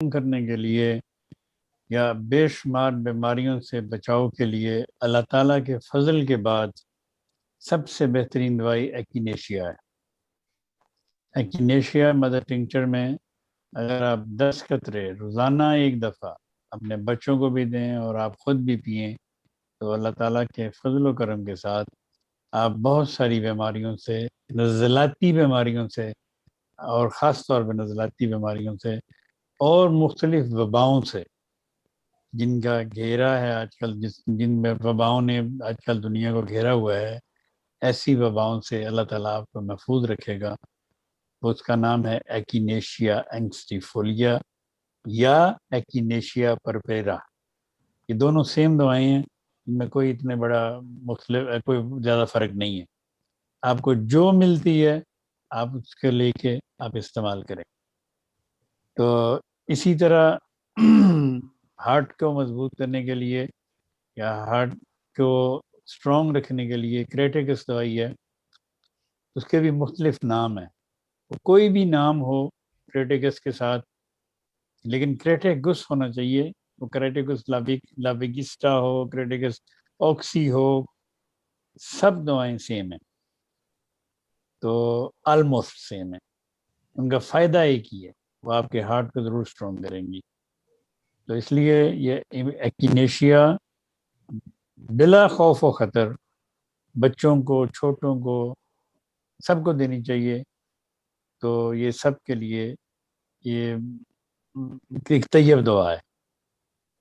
کرنے کے لیے یا بے شمار بیماریوں سے بچاؤ کے لیے اللہ تعالیٰ کے فضل کے بعد سب سے بہترین دوائی ایکینیشیا ہے۔ ایکینیشیا مدر ٹنکچر میں اگر آپ 10 قطرے روزانہ ایک دفعہ اپنے بچوں کو بھی دیں اور آپ خود بھی پئیں تو اللہ تعالیٰ کے فضل و کرم کے ساتھ آپ بہت ساری بیماریوں سے، نزلاتی بیماریوں سے، اور خاص طور پہ نزلاتی بیماریوں سے اور مختلف وباؤں سے جن کا گھیرا ہے آج کل، جن میں وباؤں نے آج کل دنیا کو گھیرا ہوا ہے، ایسی وباؤں سے اللہ تعالیٰ آپ کو محفوظ رکھے گا۔ اس کا نام ہے ایکینیشیا انگسٹیفولیا یا ایکینیشیا پرپیرا۔ یہ دونوں سیم دوائیں ہیں، ان میں کوئی اتنے بڑا کوئی زیادہ فرق نہیں ہے۔ آپ کو جو ملتی ہے آپ اس کے لے کے آپ استعمال کریں۔ تو اسی طرح ہارٹ کو مضبوط کرنے کے لیے یا ہارٹ کو اسٹرانگ رکھنے کے لیے کریٹیکس دوائی ہے، اس کے بھی مختلف نام ہیں۔ کوئی بھی نام ہو کریٹیکس کے ساتھ، لیکن کریٹیکس ہونا چاہیے۔ وہ کریٹیکس لابیگسٹا ہو، کریٹیکس آکسی ہو، سب دوائیں سیم ہیں، تو آلموسٹ سیم ہے۔ ان کا فائدہ ایک ہی ہے، وہ آپ کے ہارٹ کو ضرور اسٹرانگ کریں گی۔ تو اس لیے یہ ایکینیشیا بلا خوف و خطر بچوں کو، چھوٹوں کو، سب کو دینی چاہیے۔ تو یہ سب کے لیے یہ ایک طیب دوا ہے۔